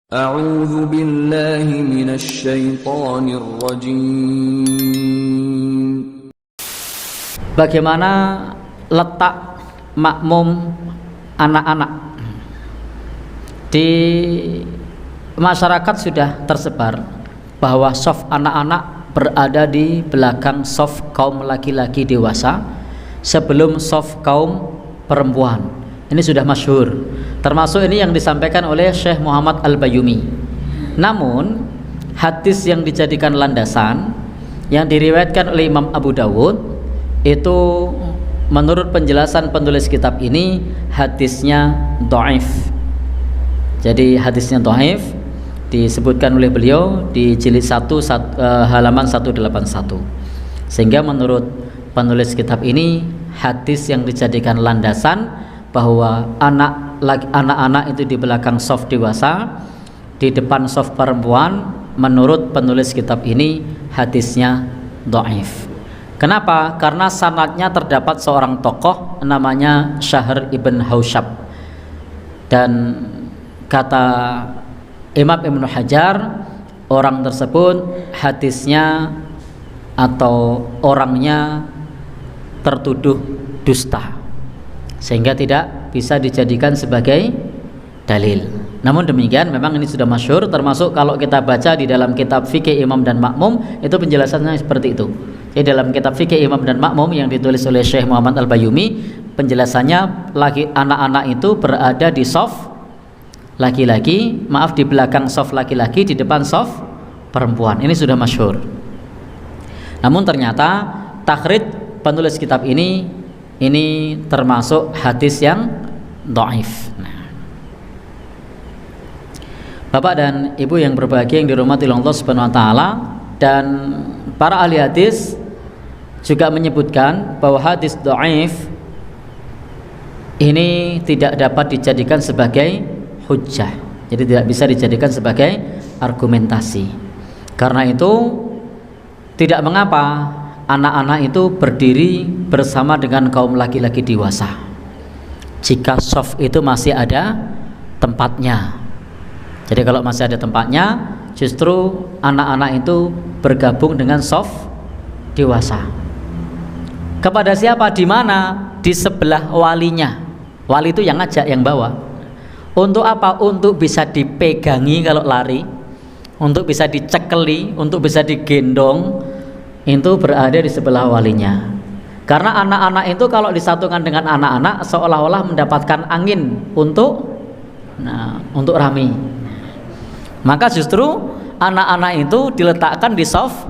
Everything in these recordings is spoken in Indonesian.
أعوذ بالله من الشيطان الرجيم. Bagaimana letak makmum anak-anak di masyarakat sudah tersebar bahwa shaf anak-anak berada di belakang shaf kaum laki-laki dewasa sebelum shaf kaum perempuan. Ini sudah masyhur, termasuk ini yang disampaikan oleh Syekh Muhammad Al-Bayyumi. Namun hadis yang dijadikan landasan yang diriwayatkan oleh Imam Abu Dawud itu menurut penjelasan penulis kitab ini hadisnya dhaif. Jadi hadisnya dhaif disebutkan oleh beliau di jilid 1 halaman 181. Sehingga menurut penulis kitab ini hadis yang dijadikan landasan bahwa anak-anak itu di belakang shaf dewasa, di depan shaf perempuan, menurut penulis kitab ini hadisnya dhaif. Kenapa? Karena sanadnya terdapat seorang tokoh namanya Syahr ibn Haushab, dan kata Imam Ibnu Hajar, orang tersebut hadisnya atau orangnya tertuduh dusta, sehingga tidak bisa dijadikan sebagai dalil. Namun demikian memang ini sudah masyhur, termasuk kalau kita baca di dalam kitab fikih Imam dan Makmum itu penjelasannya seperti itu. Jadi dalam kitab fikih Imam dan Makmum yang ditulis oleh Syekh Muhammad Al-Bayyumi, penjelasannya anak-anak itu berada di shaf laki-laki, di belakang shaf laki-laki, di depan shaf perempuan. Ini sudah masyhur. Namun ternyata takhrij penulis kitab ini termasuk hadis yang dhaif. Bapak dan Ibu yang berbahagia yang dirahmati Allah Subhanahu wa taala, dan para ahli hadis juga menyebutkan bahwa hadis dhaif ini tidak dapat dijadikan sebagai hujjah. Jadi tidak bisa dijadikan sebagai argumentasi. Karena itu tidak mengapa anak-anak itu berdiri bersama dengan kaum laki-laki dewasa jika shaf itu masih ada tempatnya. Jadi kalau masih ada tempatnya, justru anak-anak itu bergabung dengan shaf dewasa. Kepada siapa? Di mana? Di sebelah walinya. Wali itu yang ngajak, yang bawa. Untuk apa? Untuk bisa dipegangi kalau lari, untuk bisa dicekeli, untuk bisa digendong, itu berada di sebelah walinya. Karena anak-anak itu kalau disatukan dengan anak-anak seolah-olah mendapatkan angin untuk rami. Maka justru anak-anak itu diletakkan di shaf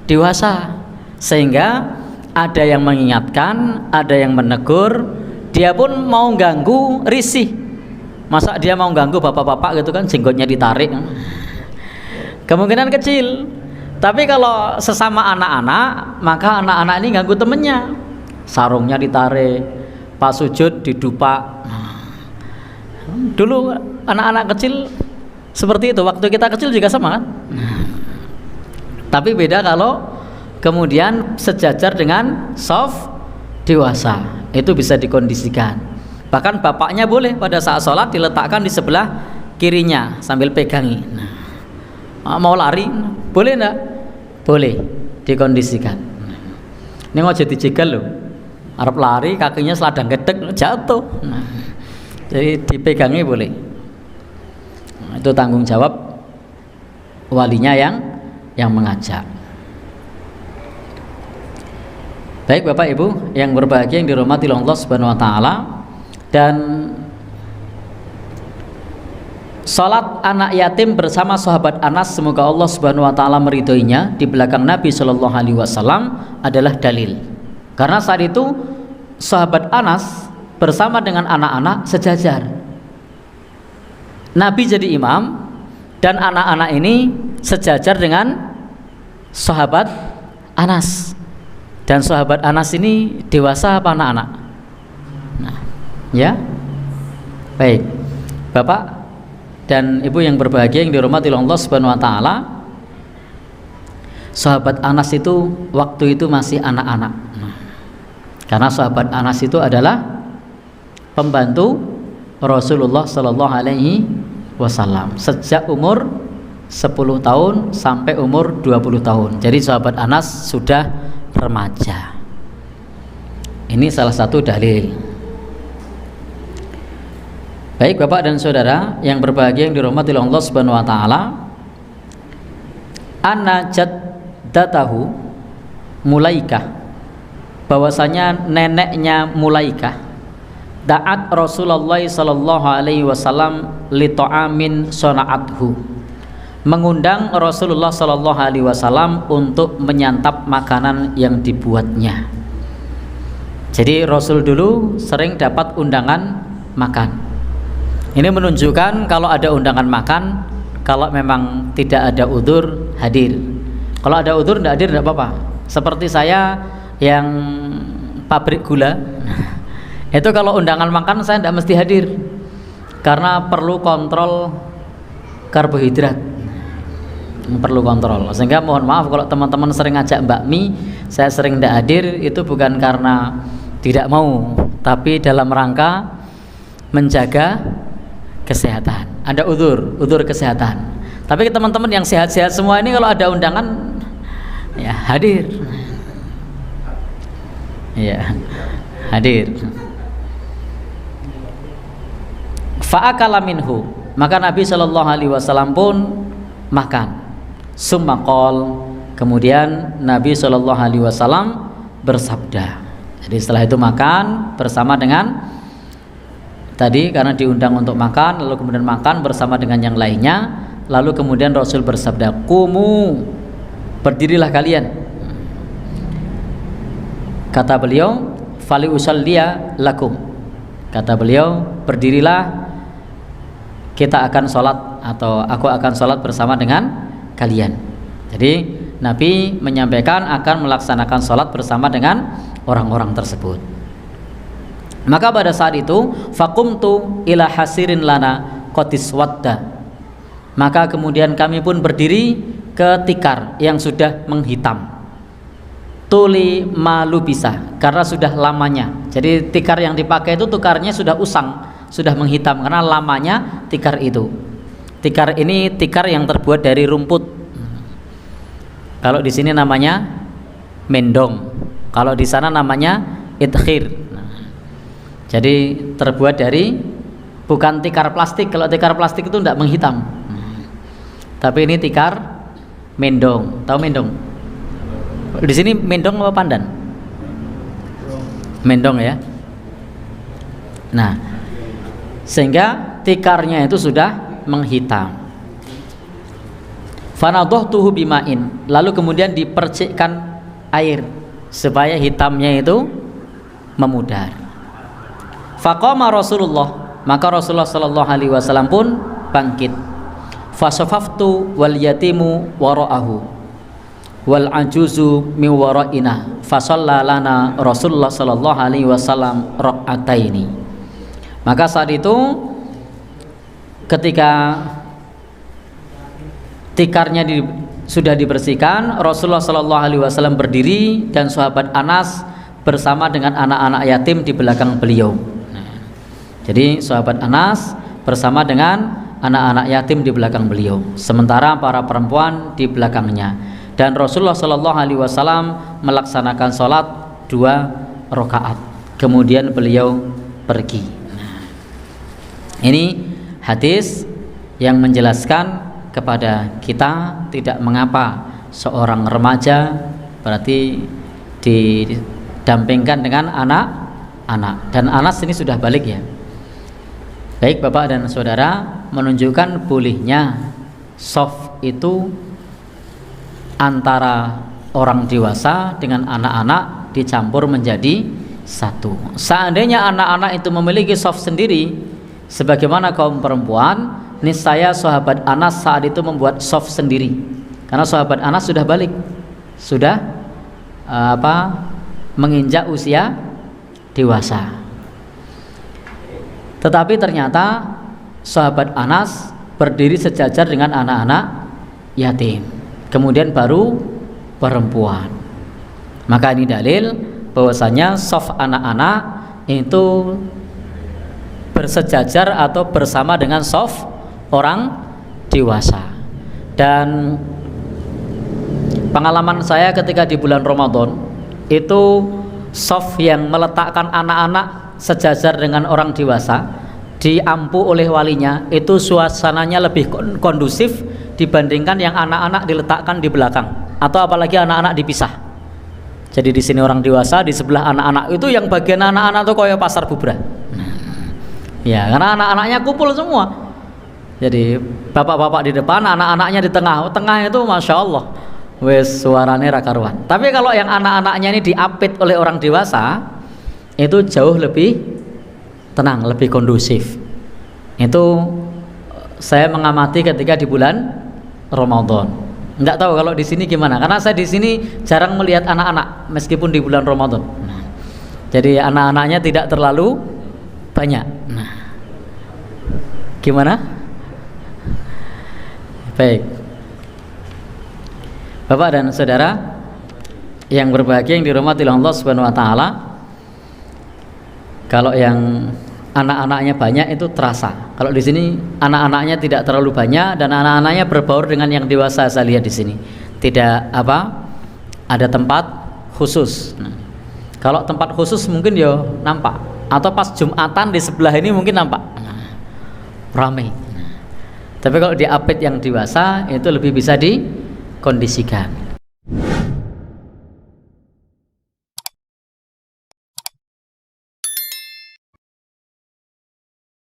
dewasa, sehingga ada yang mengingatkan, ada yang menegur. Dia pun mau ganggu, risih. Masa dia mau ganggu bapak-bapak gitu kan, jenggotnya ditarik, kemungkinan kecil. Tapi kalau sesama anak-anak, maka anak-anak ini ganggu temennya, sarungnya ditarik, pas sujud didupak. Dulu anak-anak kecil seperti itu, waktu kita kecil juga sama kan. Tapi beda kalau kemudian sejajar dengan shaf dewasa, itu bisa dikondisikan. Bahkan bapaknya boleh pada saat sholat diletakkan di sebelah kirinya sambil pegangi. Mau lari boleh enggak? Boleh, dikondisikan. Ini mau jadi jegal loh, arep lari kakinya seladang gedek jatuh. Jadi dipegangi boleh. Itu tanggung jawab walinya yang mengajak. Baik Bapak Ibu yang berbahagia yang dirahmati Allah Subhanahu wa taala, dan salat anak yatim bersama sahabat Anas, semoga Allah Subhanahu wa taala meridhoinya, di belakang Nabi Shallallahu alaihi wasallam adalah dalil. Karena saat itu sahabat Anas bersama dengan anak-anak sejajar. Nabi jadi imam dan anak-anak ini sejajar dengan sahabat Anas. Dan sahabat Anas ini dewasa apa anak-anak? Ya. Baik. Bapak dan Ibu yang berbahagia yang dirahmati Allah Subhanahu wa taala, sahabat Anas itu waktu itu masih anak-anak. Karena sahabat Anas itu adalah pembantu Rasulullah sallallahu alaihi wasallam sejak umur 10 tahun sampai umur 20 tahun. Jadi sahabat Anas sudah remaja. Ini salah satu dalil. Baik Bapak dan Saudara yang berbahagia yang dirahmati oleh Allah Subhanahu wa taala, anna jaddatahu Mulaikah, bahwasanya neneknya Mulaikah da'at Rasulullah sallallahu alaihi wasallam li ta'amin sana'athu, mengundang Rasulullah sallallahu alaihi wasallam untuk menyantap makanan yang dibuatnya. Jadi Rasul dulu sering dapat undangan makan. Ini menunjukkan kalau ada undangan makan, kalau memang tidak ada udzur, hadir. Kalau ada udzur tidak hadir tidak apa-apa. Seperti saya yang pabrik gula, itu kalau undangan makan saya tidak mesti hadir karena perlu kontrol karbohidrat, perlu kontrol. Sehingga mohon maaf kalau teman-teman sering ngajak bakmi, saya sering tidak hadir, itu bukan karena tidak mau, tapi dalam rangka menjaga kesehatan. Ada udzur kesehatan. Tapi teman-teman yang sehat-sehat semua ini kalau ada undangan ya hadir. Ya, hadir. Fa'akala minhu, maka Nabi Shallallahu alaihi wasallam pun makan. Summa qol, kemudian Nabi Shallallahu alaihi wasallam bersabda. Jadi setelah itu makan bersama dengan tadi, karena diundang untuk makan, lalu kemudian makan bersama dengan yang lainnya, lalu kemudian Rasul bersabda, "Qumu, berdirilah kalian." Kata beliau, "Fali usalliya lakum." Kata beliau, "Berdirilah, kita akan sholat, atau aku akan sholat bersama dengan kalian." Jadi Nabi menyampaikan akan melaksanakan sholat bersama dengan orang-orang tersebut. Maka pada saat itu faqumtu ila hasirin lana qatis wadda, maka kemudian kami pun berdiri ke tikar yang sudah menghitam. Tuli malu bisa, karena sudah lamanya. Jadi tikar yang dipakai itu tikarnya sudah usang, sudah menghitam karena lamanya tikar itu. Tikar ini tikar yang terbuat dari rumput. Kalau di sini namanya mendong, kalau di sana namanya idkhir. Jadi terbuat dari, bukan tikar plastik. Kalau tikar plastik itu tidak menghitam, tapi ini tikar mendong. Tahu mendong? Di sini mendong apa pandan? Mendong ya. Nah, sehingga tikarnya itu sudah menghitam. Fanadhtuhu bima'in, lalu kemudian dipercikkan air supaya hitamnya itu memudar. Faqama Rasulullah, maka Rasulullah sallallahu alaihi wasallam pun bangkit. Fasafaftu wal yatimu wara'ahu wal ajuzu min wara'ina, fasalla lana Rasulullah sallallahu alaihi wasallam rak'ataini. Maka saat itu ketika tikarnya sudah dibersihkan, Rasulullah sallallahu alaihi wasallam berdiri dan sahabat Anas bersama dengan anak-anak yatim di belakang beliau. Jadi sahabat Anas bersama dengan anak-anak yatim di belakang beliau, sementara para perempuan di belakangnya. Dan Rasulullah Shallallahu Alaihi Wasallam melaksanakan sholat 2 rakaat. Kemudian beliau pergi. Ini hadis yang menjelaskan kepada kita tidak mengapa seorang remaja berarti didampingkan dengan anak-anak. Dan Anas ini sudah balik ya. Baik Bapak dan Saudara, menunjukkan bolehnya soft itu antara orang dewasa dengan anak-anak dicampur menjadi satu. Seandainya anak-anak itu memiliki soft sendiri sebagaimana kaum perempuan, niscaya sahabat Anas saat itu membuat soft sendiri, karena sahabat Anas sudah balik, sudah menginjak usia dewasa. Tetapi ternyata sahabat Anas berdiri sejajar dengan anak-anak yatim, kemudian baru perempuan. Maka ini dalil bahwasanya soft anak-anak itu bersejajar atau bersama dengan soft orang dewasa. Dan pengalaman saya ketika di bulan Ramadan itu shaf yang meletakkan anak-anak sejajar dengan orang dewasa diampu oleh walinya, itu suasananya lebih kondusif dibandingkan yang anak-anak diletakkan di belakang atau apalagi anak-anak dipisah. Jadi di sini orang dewasa, di sebelah anak-anak, itu yang bagian anak-anak tuh kayak pasar bubrah. Ya, karena anak-anaknya kumpul semua. Jadi bapak-bapak di depan, anak-anaknya di tengah. Tengah itu masya Allah, wes suaranya rakaruan. Tapi kalau yang anak-anaknya ini diapit oleh orang dewasa, itu jauh lebih tenang, lebih kondusif. Itu saya mengamati ketika di bulan Ramadan. Enggak tahu kalau di sini gimana, karena saya di sini jarang melihat anak-anak meskipun di bulan Ramadan. Jadi anak-anaknya tidak terlalu banyak. Gimana? Baik. Bapak dan saudara yang berbahagia yang dirahmati Allah Subhanahu wa taala, kalau yang anak-anaknya banyak itu terasa. Kalau di sini anak-anaknya tidak terlalu banyak dan anak-anaknya berbaur dengan yang dewasa. Saya lihat di sini tidak ada tempat khusus. Kalau tempat khusus mungkin ya nampak, atau pas Jumatan di sebelah ini mungkin nampak ramai. Tapi kalau di apit yang dewasa itu lebih bisa dikondisikan.